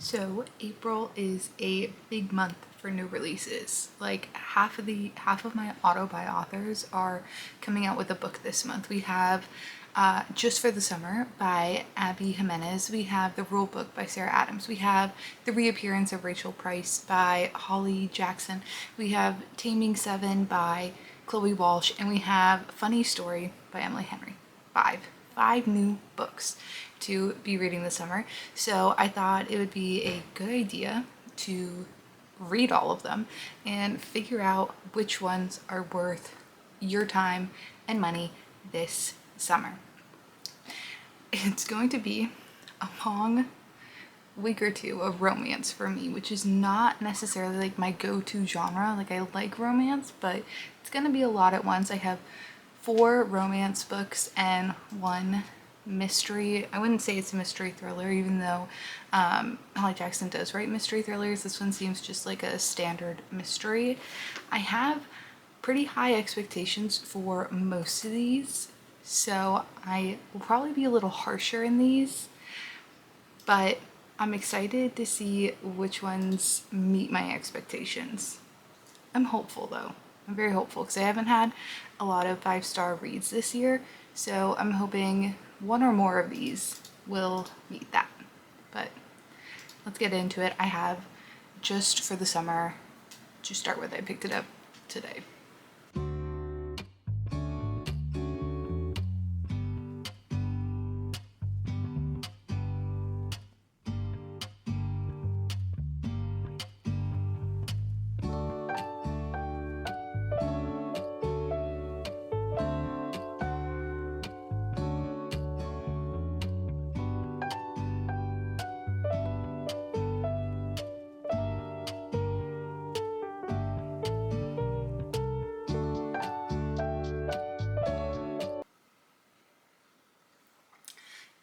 So April is a big month for new releases. Like half of my auto buy authors are coming out with a book this month. We have Just for the Summer by Abby Jimenez. We have The Rule Book by Sarah Adams. We have The Reappearance of Rachel Price by Holly Jackson. We have Taming Seven by Chloe Walsh, and we have Funny Story by Emily Henry. Five new books to be reading this summer. So I thought it would be a good idea to read all of them and figure out which ones are worth your time and money this summer. It's going to be a long week or two of romance for me, which is not necessarily like my go-to genre. Like, I like romance, but it's gonna be a lot at once. I have 4 romance books and 1 mystery. I wouldn't say it's a mystery thriller, even though Holly Jackson does write mystery thrillers. This one seems just like a standard mystery. I have pretty high expectations for most of these, so I will probably be a little harsher in these, but I'm excited to see which ones meet my expectations. I'm hopeful though. I'm very hopeful because I haven't had a lot of 5-star reads this year, so I'm hoping one or more of these will meet that. But let's get into it. I have Just for the Summer to start with. I picked it up today.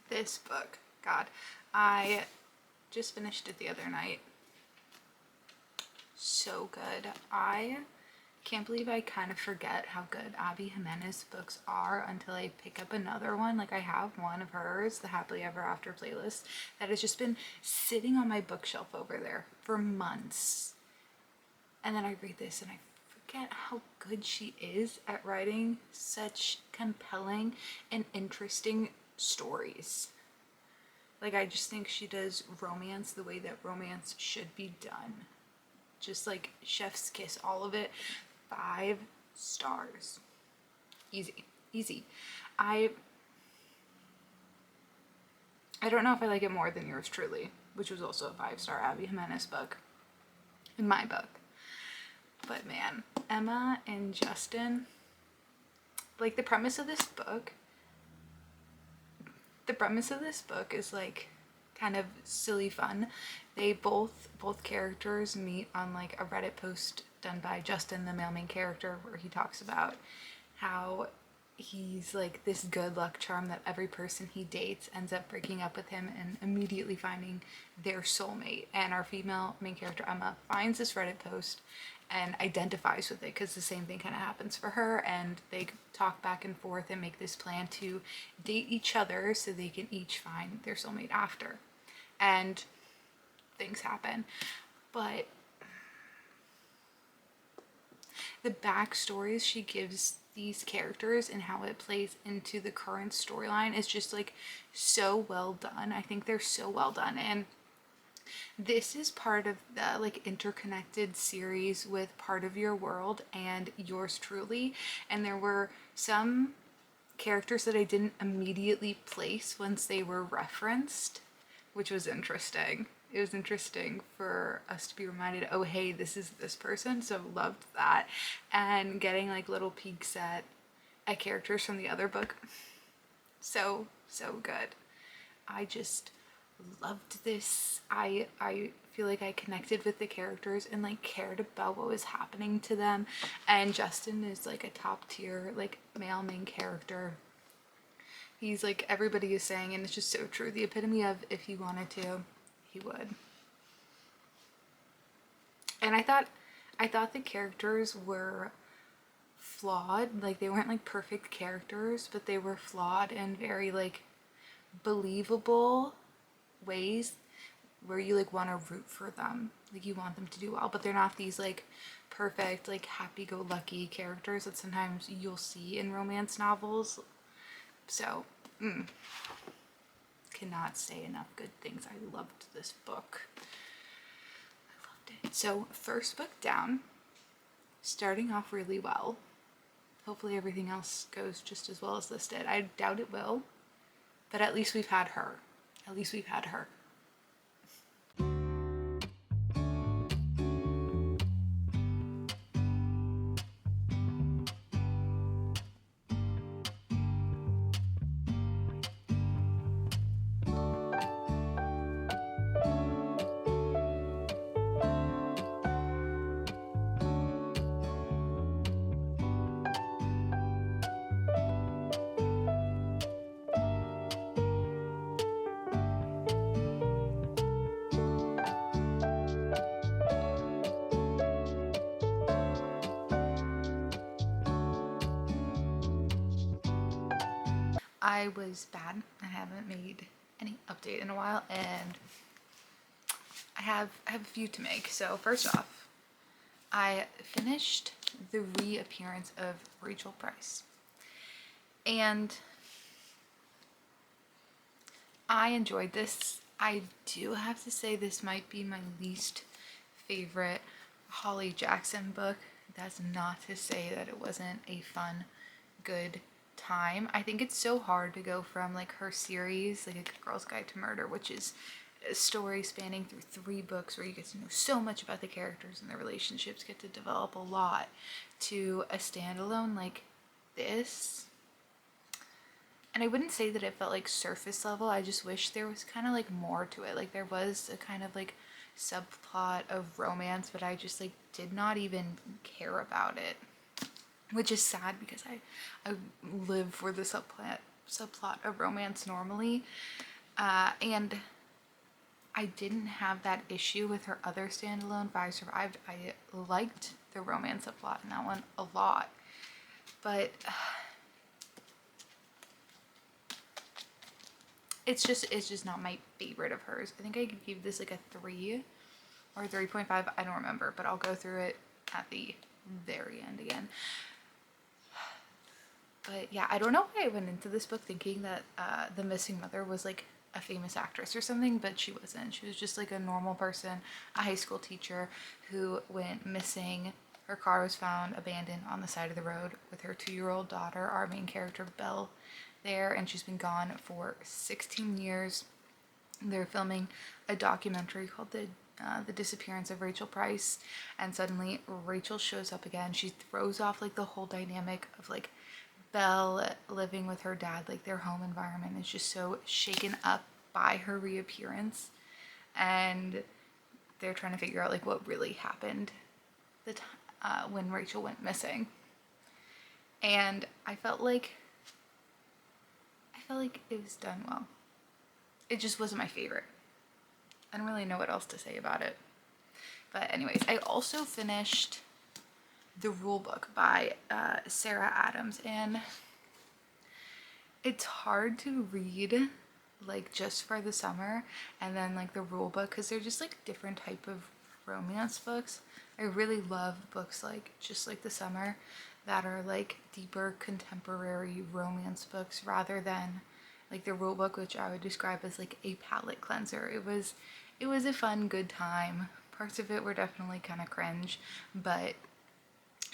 This book, God, I just finished it the other night. So good. I can't believe I kind of forget how good Abby Jimenez books are until I pick up another one. Like, I have one of hers, the Happily Ever After playlist, that has just been sitting on my bookshelf over there for months. And then I read this and I forget how good she is at writing such compelling and interesting stories. Like, I just think she does romance the way that romance should be done. Just like chef's kiss, all of it. 5 stars. Easy. I don't know if I like it more than Yours Truly, which was also a 5-star Abby Jimenez book in my book. But man, Emma and Justin, like, the premise of this book is like kind of silly fun. They both characters meet on like a Reddit post done by Justin, the male main character, where he talks about how he's like this good luck charm that every person he dates ends up breaking up with him and immediately finding their soulmate. And our female main character, Emma, finds this Reddit post and identifies with it because the same thing kind of happens for her, and they talk back and forth and make this plan to date each other so they can each find their soulmate after. And things happen, but the backstories she gives these characters and how it plays into the current storyline is just like so well done. I think they're so well done, and this is part of the like interconnected series with Part of Your World and Yours Truly, and there were some characters that I didn't immediately place once they were referenced, which was interesting. It was interesting for us to be reminded, oh hey, this is this person, so loved that. And getting like little peeks at characters from the other book. So good. I just loved this. I feel like I connected with the characters and like cared about what was happening to them. And Justin is like a top tier like male main character. He's like everybody is saying, and it's just so true, the epitome of if he wanted to, he would. And I thought the characters were flawed. Like, they weren't like perfect characters, but they were flawed and very like believable ways where you like want to root for them, like you want them to do well, but they're not these like perfect like happy-go-lucky characters that sometimes you'll see in romance novels. So cannot say enough good things. I loved this book. I loved it. So first book down, starting off really well. Hopefully everything else goes just as well as this did. I doubt it will, but at least we've had her. At least we've had her. I was bad. I haven't made any update in a while, and I have a few to make. So first off, I finished the reappearance of Rachel Price, and I enjoyed this. I do have to say this might be my least favorite Holly Jackson book. That's not to say that it wasn't a fun, good time. I think it's so hard to go from like her series, like A Girl's Guide to Murder, which is a story spanning through 3 books where you get to know so much about the characters and their relationships, get to develop a lot, to a standalone like this. And I wouldn't say that it felt like surface level. I just wish there was kind of like more to it. Like there was a kind of like subplot of romance, but I just like did not even care about it, which is sad because I live for the subplot of romance normally. And I didn't have that issue with her other standalone, If I Survived. I liked the romance subplot in that one a lot, but it's just not my favorite of hers. I think I could give this like a 3 or 3.5. I don't remember, but I'll go through it at the very end again. But yeah, I don't know why I went into this book thinking that the missing mother was like a famous actress or something, but she wasn't. She was just like a normal person, a high school teacher who went missing. Her car was found abandoned on the side of the road with her 2-year-old daughter, our main character Belle, there, and she's been gone for 16 years. They're filming a documentary called the Disappearance of Rachel Price, and suddenly Rachel shows up again. She throws off like the whole dynamic of like Belle living with her dad. Like their home environment is just so shaken up by her reappearance, and they're trying to figure out like what really happened when Rachel went missing. And I felt like it was done well. It just wasn't my favorite. I don't really know what else to say about it. But anyways, I also finished The Rule Book by Sarah Adams, and it's hard to read like just for the summer and then like the rule book, because they're just like different type of romance books. I really love books like just like the summer that are like deeper contemporary romance books rather than like the rule book, which I would describe as like a palate cleanser. It was a fun, good time. Parts of it were definitely kind of cringe, but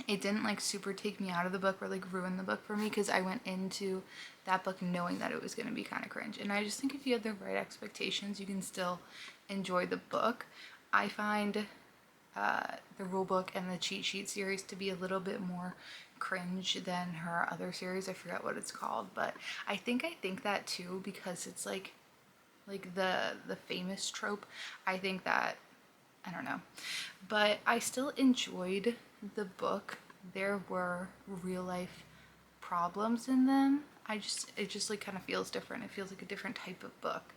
it didn't like super take me out of the book or like ruin the book for me, because I went into that book knowing that it was going to be kind of cringe. And I just think if you have the right expectations, you can still enjoy the book. I find the rule book and the cheat sheet series to be a little bit more cringe than her other series. I forget what it's called, but I think that too because it's like the famous trope. I think that, I don't know, but I still enjoyed the book. There were real life problems in them. It just like kind of feels different. It feels like a different type of book.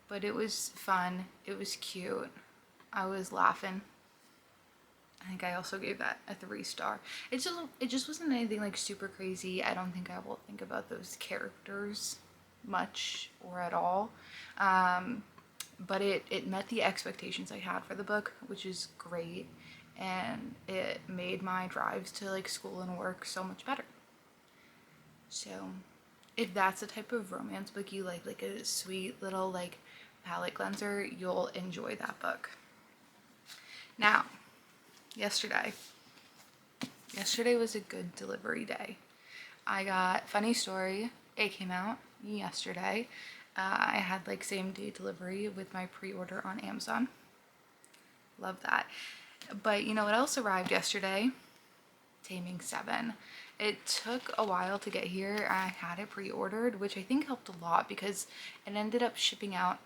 But it was fun. It was cute. I was laughing. I think I also gave that a 3-star. It just wasn't anything like super crazy. I don't think I will think about those characters much or at all. but it met the expectations I had for the book, which is great, and it made my drives to like school and work so much better. So if that's the type of romance book you like a sweet little like palette cleanser, you'll enjoy that book. Now, yesterday was a good delivery day. I got Funny Story. It came out yesterday. I had like same day delivery with my pre-order on Amazon. Love that. But you know what else arrived yesterday? Taming 7. It took a while to get here. I had it pre-ordered, which I think helped a lot because it ended up shipping out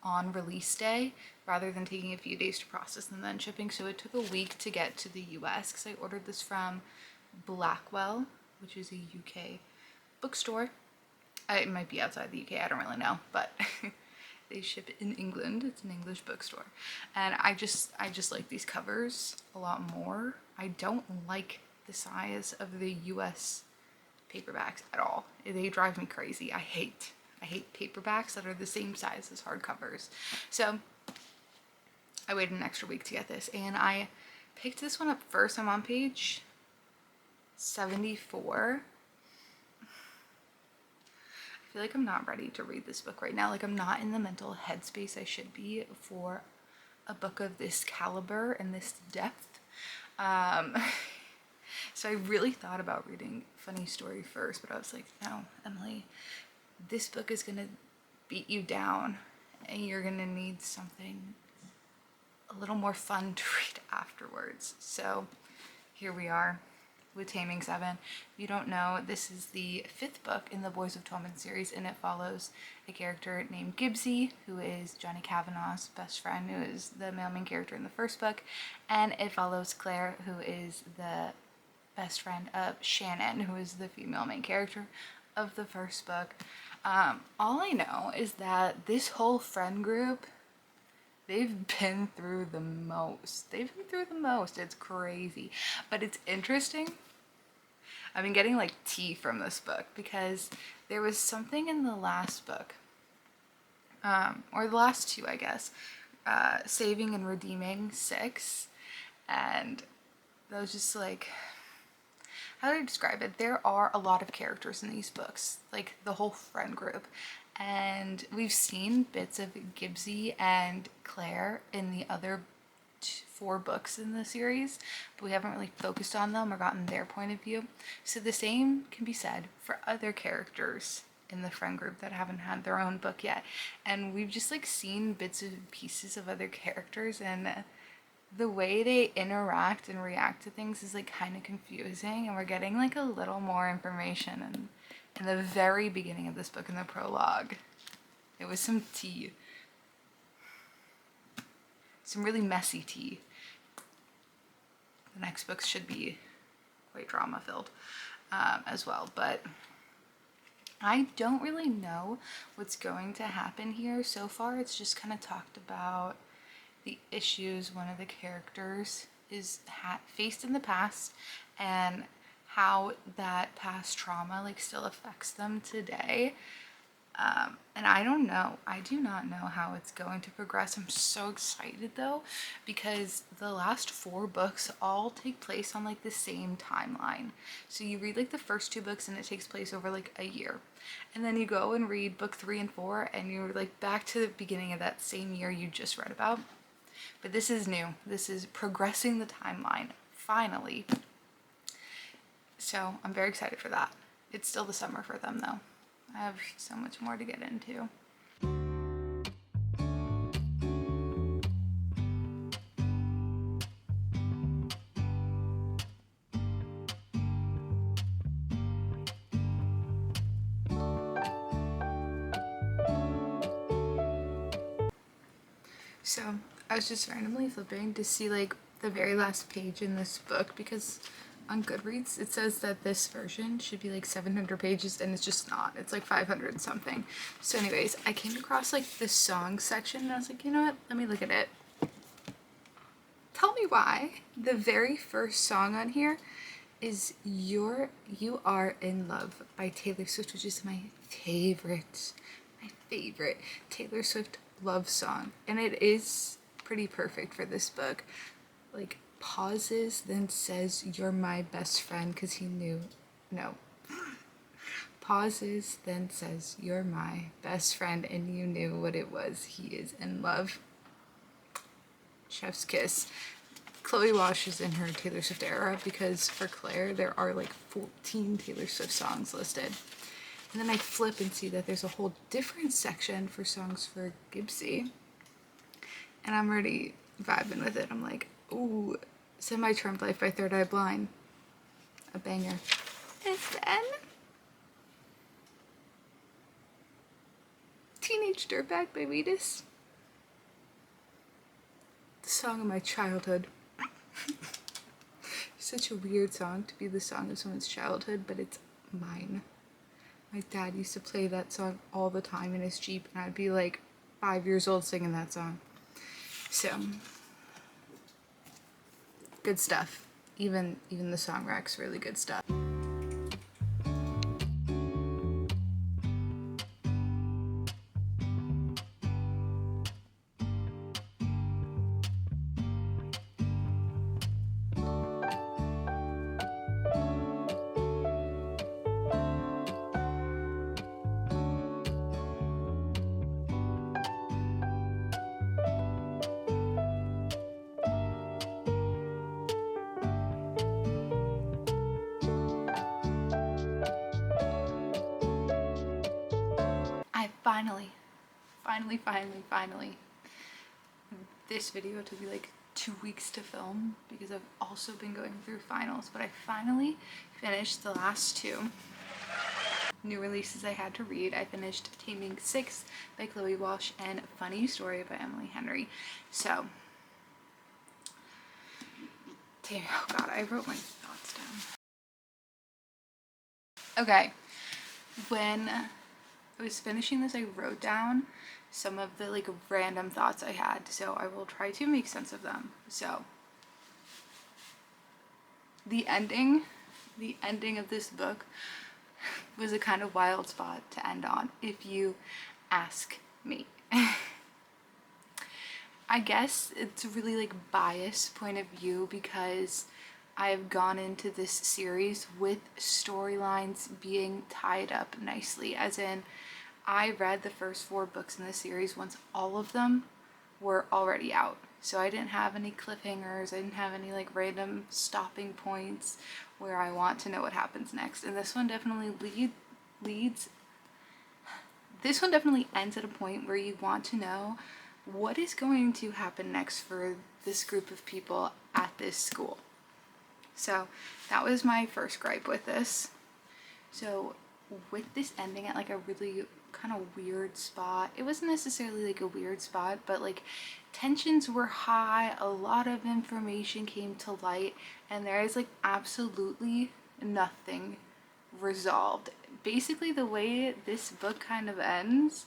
on release day rather than taking a few days to process and then shipping. So it took a week to get to the US because I ordered this from Blackwell, which is a UK bookstore. It might be outside the UK, I don't really know, but they ship in England. It's an English bookstore. And I just like these covers a lot more. I don't like the size of the US paperbacks at all. They drive me crazy. I hate paperbacks that are the same size as hardcovers. So I waited an extra week to get this, and I picked this one up first. I'm on page 74. I feel like I'm not ready to read this book right now. Like I'm not in the mental headspace I should be for a book of this caliber and this depth. So I really thought about reading Funny Story first, but I was like, no, Emily, this book is gonna beat you down and you're gonna need something a little more fun to read afterwards. So here we are with Taming 7. If you don't know, this is the 5th book in the Boys of Torment series, and it follows a character named Gibbsy, who is Johnny Kavanaugh's best friend, who is the male main character in the 1st book, and it follows Claire, who is the best friend of Shannon, who is the female main character of the 1st book. All I know is that this whole friend group, they've been through the most. It's crazy. But it's interesting. I've been getting like tea from this book because there was something in the last book, or the last 2, I guess, Saving and Redeeming 6. And that was just like, how do I describe it? There are a lot of characters in these books, like the whole friend group. And we've seen bits of Gibbsy and Claire in the other 4 books in the series, but we haven't really focused on them or gotten their point of view. So the same can be said for other characters in the friend group that haven't had their own book yet. And we've just like seen bits and pieces of other characters, and the way they interact and react to things is like kind of confusing, and we're getting like a little more information in the very beginning of this book, in the prologue. It was some tea. Some really messy tea. The next books should be quite drama filled as well, but I don't really know what's going to happen here. So far it's just kind of talked about the issues one of the characters is faced in the past, and how that past trauma like still affects them today. And I don't know. I do not know how it's going to progress. I'm so excited though, because the last 4 books all take place on like the same timeline. So you read like the first 2 books and it takes place over like a year. And then you go and read book 3 and 4 and you're like back to the beginning of that same year you just read about. But this is new. This is progressing the timeline, finally. So I'm very excited for that. It's still the summer for them though. I have so much more to get into. So I was just randomly flipping to see like the very last page in this book, because on Goodreads it says that this version should be like 700 pages and it's just not. It's like 500 something. So anyways, I came across like the song section and I was like, you know what, let me look at it. Tell me why the very first song on here is You Are in Love by Taylor Swift, which is my favorite Taylor Swift love song, and it is pretty perfect for this book. Like, pauses, then says, "You're my best friend," because he knew. No. Pauses, then says, "You're my best friend," and you knew what it was. He is in love. Chef's kiss. Chloe Walsh is in her Taylor Swift era, because for Claire there are like 14 Taylor Swift songs listed. And then I flip and see that there's a whole different section for songs for Gibbsy. And I'm already vibing with it. I'm like, ooh, Semi-Charmed Life by Third Eye Blind. A banger. And then Teenage Dirtbag by Wheatus. The song of my childhood. Such a weird song to be the song of someone's childhood, but it's mine. My dad used to play that song all the time in his Jeep, and I'd be like 5 years old singing that song. So, good stuff. Even the song rack's really good stuff. I finally. This video took me like 2 weeks to film because I've also been going through finals, but I finally finished the last two new releases I had to read. I finished Taming 6 by Chloe Walsh and Funny Story by Emily Henry. So, oh god, I wrote my thoughts down. Okay, when I was finishing this, I wrote down some of the like random thoughts I had, so I will try to make sense of them. So, the ending of this book was a kind of wild spot to end on, if you ask me. I guess it's a really like biased point of view because I've gone into this series with storylines being tied up nicely, as in I read the first 4 books in the series once all of them were already out. So I didn't have any cliffhangers, I didn't have any like random stopping points where I want to know what happens next. And this one definitely this one definitely ends at a point where you want to know what is going to happen next for this group of people at this school. So that was my first gripe with this. So with this ending at like a really kind of weird spot, it wasn't necessarily like a weird spot, but like tensions were high, a lot of information came to light, and there is like absolutely nothing resolved. Basically the way this book kind of ends,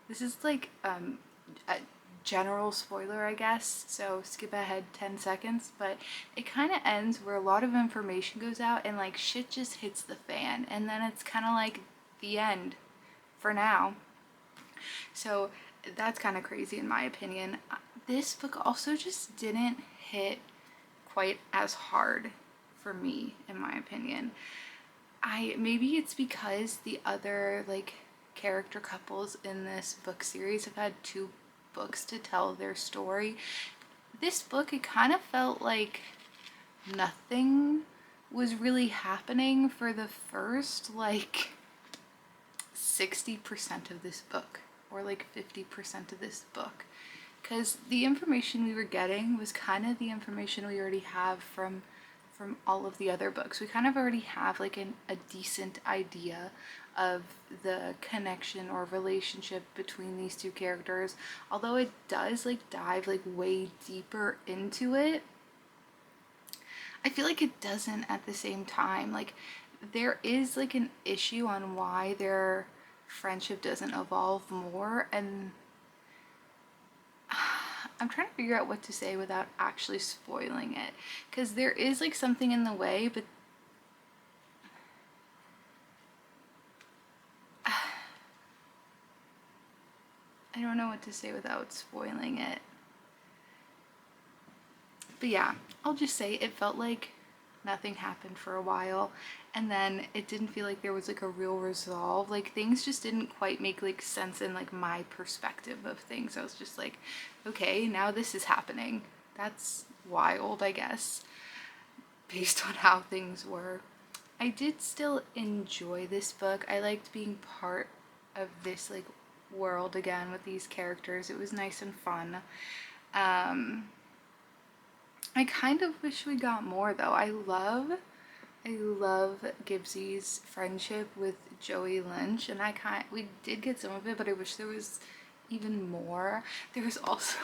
this is like a general spoiler, I guess, so skip ahead 10 seconds, but it kind of ends where a lot of information goes out and like shit just hits the fan, and then it's kind of like the end for now. So that's kind of crazy in my opinion. This book also just didn't hit quite as hard for me, in my opinion. Maybe it's because the other like character couples in this book series have had 2 books to tell their story. This book, it kind of felt like nothing was really happening for the first like 60% of this book, or like 50% of this book, because the information we were getting was kind of the information we already have from all of the other books. We kind of already have like a decent idea of the connection or relationship between these 2 characters, although it does like dive like way deeper into it. I feel like it doesn't at the same time. Like there is like an issue on why their friendship doesn't evolve more, and I'm trying to figure out what to say without actually spoiling it, because there is like something in the way, but I don't know what to say without spoiling it. But yeah, I'll just say it felt like nothing happened for a while, and then it didn't feel like there was like a real resolve. Like things just didn't quite make like sense in like my perspective of things. I was just like, okay, now this is happening. That's wild, I guess, based on how things were. I did still enjoy this book. I liked being part of this like world again with these characters. It was nice and fun. I kind of wish we got more though. I love Gibbsy's friendship with Joey Lynch, and we did get some of it, but I wish there was even more. There's also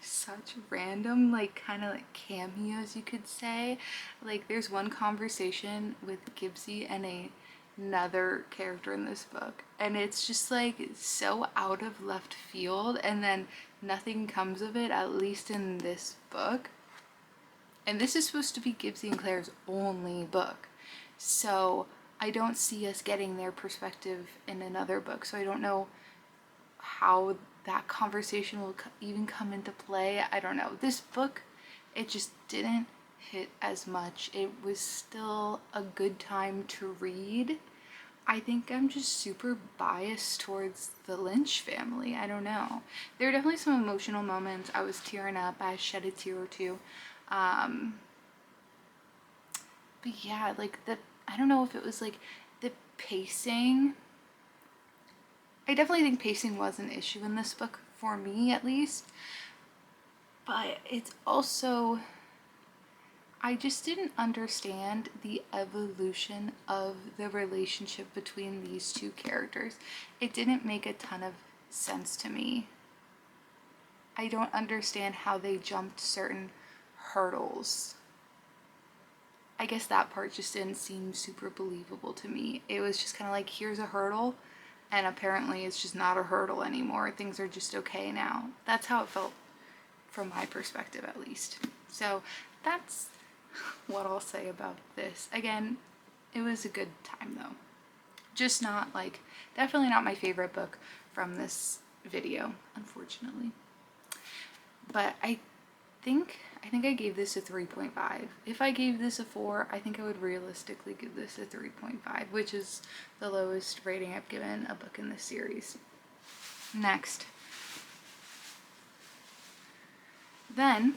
such random like kind of like cameos, you could say. Like there's one conversation with Gibbsy and another character in this book, and it's just like so out of left field, and then nothing comes of it, at least in this book. And this is supposed to be Gibbsy and Claire's only book, so I don't see us getting their perspective in another book, so I don't know how that conversation will even come into play. I don't know. This book, it just didn't hit as much. It was still a good time to read. I think I'm just super biased towards the Lynch family. I don't know. There were definitely some emotional moments. I was tearing up. I shed a tear or two. But yeah, like I don't know if it was like the pacing. I definitely think pacing was an issue in this book, for me at least. But it's also, I just didn't understand the evolution of the relationship between these two characters. It didn't make a ton of sense to me. I don't understand how they jumped certain hurdles. I guess that part just didn't seem super believable to me. It was just kind of like, here's a hurdle, and apparently it's just not a hurdle anymore. Things are just okay now. That's how it felt from my perspective, at least. So that's what I'll say about this. Again, it was a good time though. Just not like, definitely not my favorite book from this video, unfortunately. But I think I gave this a 3.5. If I gave this a 4, I think I would realistically give this a 3.5, which is the lowest rating I've given a book in this series. Next. Then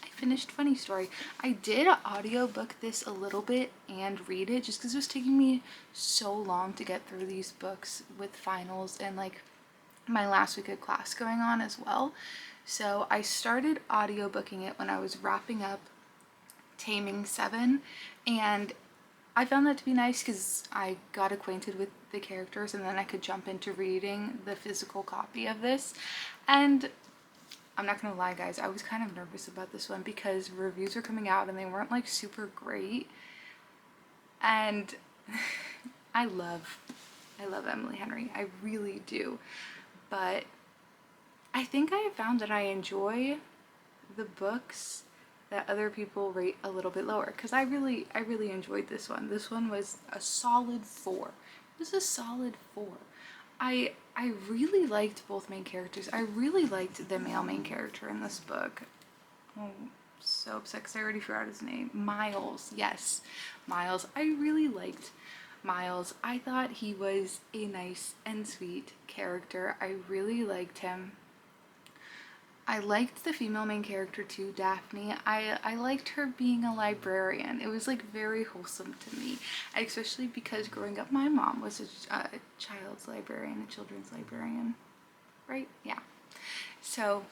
I finished Funny Story. I did audiobook this a little bit and read it just because it was taking me so long to get through these books with finals and like my last week of class going on as well. So I started audiobooking it when I was wrapping up Taming 7, and I found that to be nice because I got acquainted with the characters and then I could jump into reading the physical copy of this. And I'm not gonna lie guys, I was kind of nervous about this one because reviews were coming out and they weren't like super great. And I love Emily Henry, I really do. But I think I have found that I enjoy the books that other people rate a little bit lower, because I really enjoyed this one. This one was a solid 4. It was a solid 4. I really liked both main characters. I really liked the male main character in this book. Oh, I'm so upset because I already forgot his name. Miles. Yes, Miles. I really liked Miles. I thought he was a nice and sweet character. I really liked him. I liked the female main character too, Daphne. I liked her being a librarian. It was like very wholesome to me, especially because growing up my mom was a child's librarian, a children's librarian, right? Yeah. So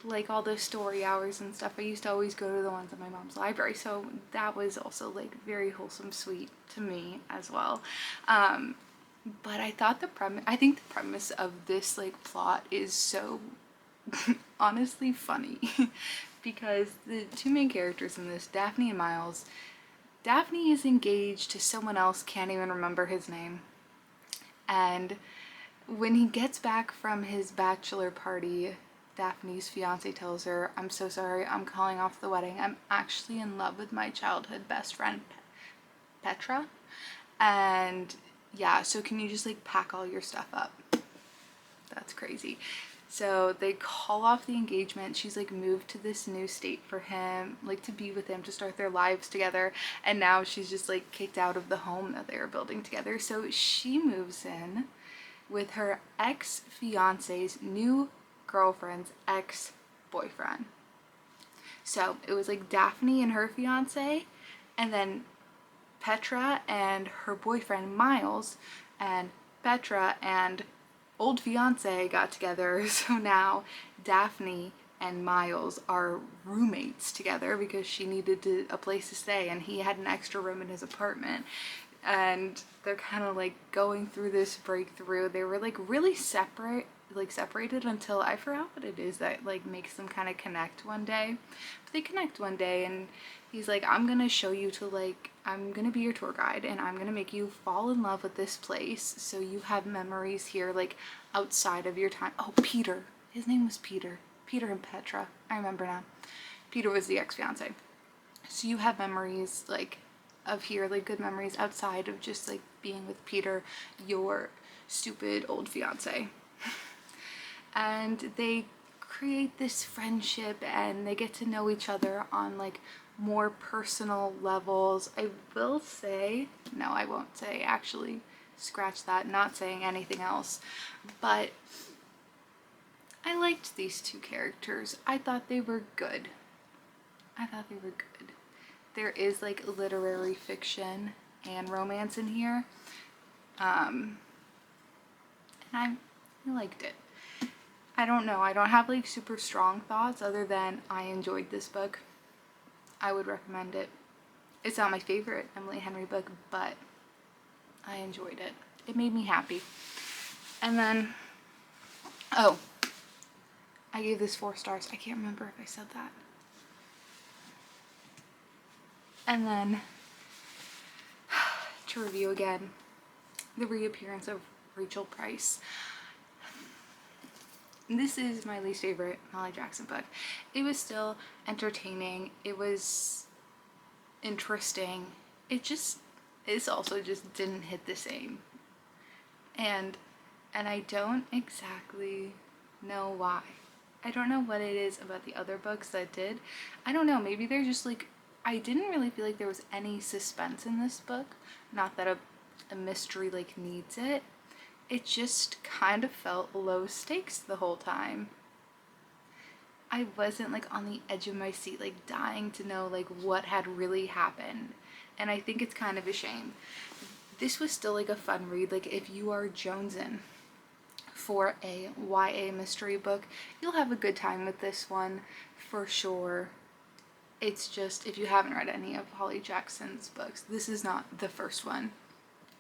like all those story hours and stuff, I used to always go to the ones at my mom's library, so that was also like very wholesome, sweet to me as well. But I thought I think the premise of this like plot is so honestly funny because the two main characters in this, Daphne and Miles, Daphne is engaged to someone else, can't even remember his name, and when he gets back from his bachelor party, Daphne's fiance tells her, "I'm so sorry, I'm calling off the wedding. I'm actually in love with my childhood best friend, Petra. And yeah, so can you just like pack all your stuff up?" That's crazy. So they call off the engagement. She's like moved to this new state for him, like to be with him, to start their lives together. And now she's just like kicked out of the home that they were building together. So she moves in with her ex-fiance's new girlfriend's ex-boyfriend. So it was like Daphne and her fiance, and then Petra and her boyfriend Miles, and Petra and old fiance got together. So now Daphne and Miles are roommates together because she needed a place to stay and he had an extra room in his apartment. And they're kind of like going through this breakthrough. They were like really separated until I forgot what it is that like makes them kind of connect one day. But they connect one day and he's like, I'm gonna show you to like, I'm gonna be your tour guide and I'm gonna make you fall in love with this place so you have memories here like outside of your time. Oh, Peter. His name was Peter. Peter and Petra. I remember now. Peter was the ex-fiance. So you have memories like of here, like good memories outside of just like being with Peter, your stupid old fiance. And they create this friendship and they get to know each other on like more personal levels. I will say, no, I won't say, actually, scratch that, not saying anything else, but I liked these two characters. I thought they were good. I thought they were good. There is like literary fiction and romance in here, and I liked it. I don't know, I don't have like super strong thoughts other than I enjoyed this book. I would recommend it. It's not my favorite Emily Henry book, but I enjoyed it. It made me happy. And then, oh, I gave this 4 stars. I can't remember if I said that. And then, to review again, the reappearance of Rachel Price. This is my least favorite Molly Jackson book. It was still entertaining. It was interesting. It also just didn't hit the same. And I don't exactly know why. I don't know what it is about the other books that did. I don't know, maybe they're just like, I didn't really feel like there was any suspense in this book. Not that a mystery like needs it. It just kind of felt low stakes the whole time. I wasn't like on the edge of my seat, like dying to know like what had really happened. And I think it's kind of a shame. This was still like a fun read. Like if you are jonesing for a YA mystery book, you'll have a good time with this one for sure. It's just, if you haven't read any of Holly Jackson's books, this is not the first one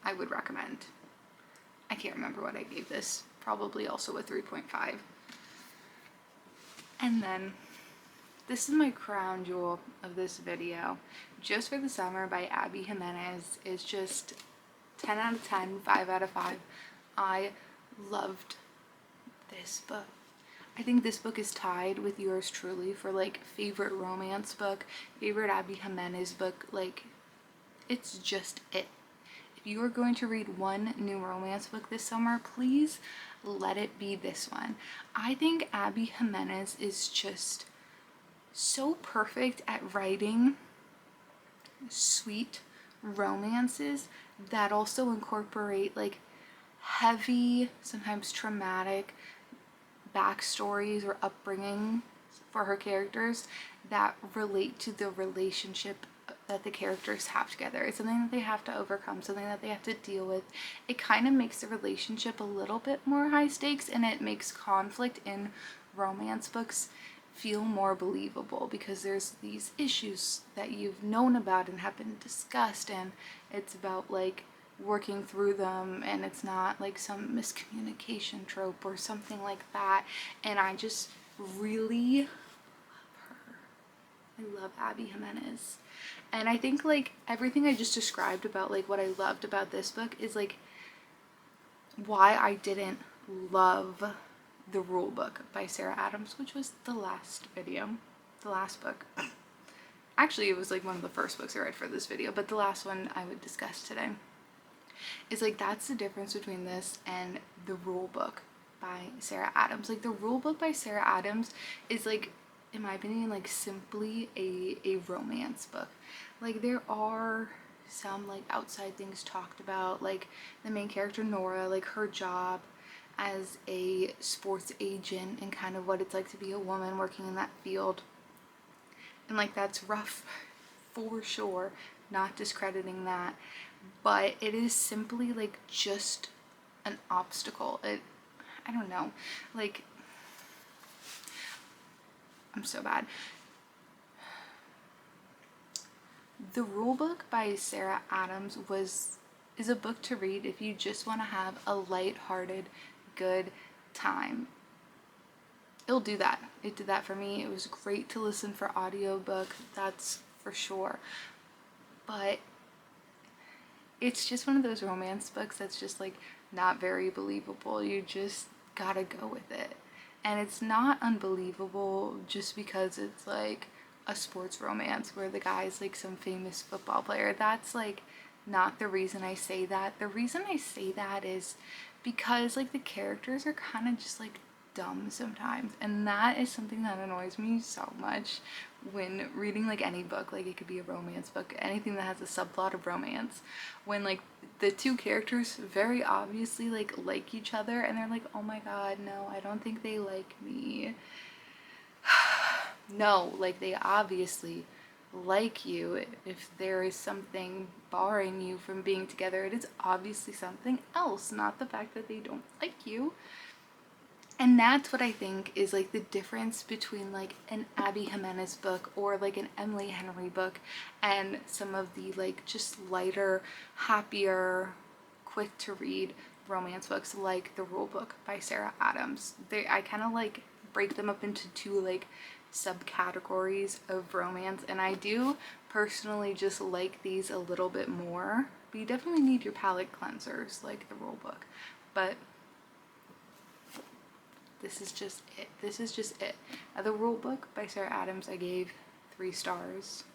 I would recommend. I can't remember what I gave this. Probably also a 3.5. And then, this is my crown jewel of this video. Just for the Summer by Abby Jimenez is just 10 out of 10, 5 out of 5. I loved this book. I think this book is tied with yours truly for like favorite romance book, favorite Abby Jimenez book. Like, it's just it. If you are going to read one new romance book this summer, please let it be this one. I think Abby Jimenez is just so perfect at writing sweet romances that also incorporate like heavy, sometimes traumatic backstories or upbringing for her characters that relate to the relationship that the characters have together. It's something that they have to overcome, something that they have to deal with. It kind of makes the relationship a little bit more high stakes, and it makes conflict in romance books feel more believable because there's these issues that you've known about and have been discussed, and it's about like working through them, and it's not like some miscommunication trope or something like that. And I just really love her. I love Abby Jimenez. And I think like everything I just described about like what I loved about this book is like why I didn't love The Rule Book by Sarah Adams, which was the last book. Actually, it was like one of the first books I read for this video, but the last one I would discuss today. Is like, that's the difference between this and The Rule Book by Sarah Adams. Like, the rule book by Sarah Adams is, like, in my opinion, like, simply a romance book. Like, there are some, like, outside things talked about, like the main character Nora, like her job as a sports agent and kind of what it's like to be a woman working in that field. And, like, that's rough for sure, not discrediting that, but it is simply, like, just an obstacle. I don't know, like, I'm so bad. The Rule Book by Sarah Adams is a book to read if you just want to have a light-hearted, good time. It'll do that. It did that for me. It was great to listen for audiobook, that's for sure. But it's just one of those romance books that's just, like, not very believable. You just gotta go with it. And it's not unbelievable just because it's, like, a sports romance where the guy's, like, some famous football player. That's, like, not the reason I say that. The reason I say that is because, like, the characters are kind of just, like, dumb sometimes, and that is something that annoys me so much when reading, like, any book. Like, it could be a romance book, anything that has a subplot of romance, when, like, the two characters very obviously like each other and they're like, oh my god, no, I don't think they like me. No, like, they obviously like you. If there is something barring you from being together, it is obviously something else, not the fact that they don't like you. And that's what I think is, like, the difference between, like, an Abby Jimenez book or, like, an Emily Henry book and some of the, like, just lighter, happier, quick to read romance books like The Rule Book by Sarah Adams. I kind of, like, break them up into two, like, subcategories of romance, and I do personally just like these a little bit more. But you definitely need your palate cleansers like The Rule Book. But this is just it. This is just it. Now, The Rule Book by Sarah Adams, I gave 3 stars.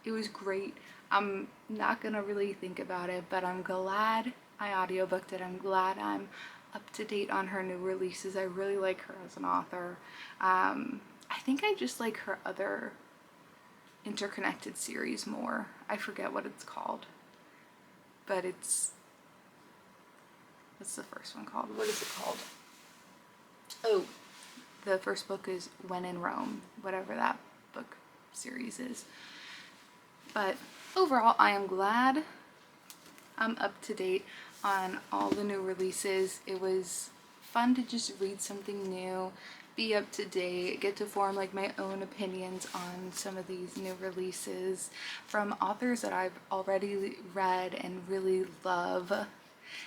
It was great. I'm not gonna really think about it, but I'm glad I audiobooked it. I'm glad I'm up to date on her new releases. I really like her as an author. I think I just like her other interconnected series more. I forget what it's called, but what's the first one called? What is it called? Oh, the first book is When in Rome, whatever that book series is. But overall, I am glad I'm up to date on all the new releases. It was fun to just read something new, be up to date, get to form, like, my own opinions on some of these new releases from authors that I've already read and really love.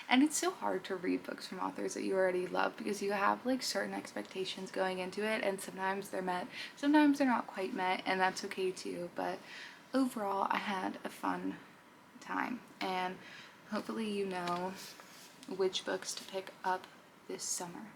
And it's so hard to read books from authors that you already love because you have, like, certain expectations going into it, and sometimes they're met, sometimes they're not quite met, and that's okay too. But overall, I had a fun time, and hopefully you know which books to pick up this summer.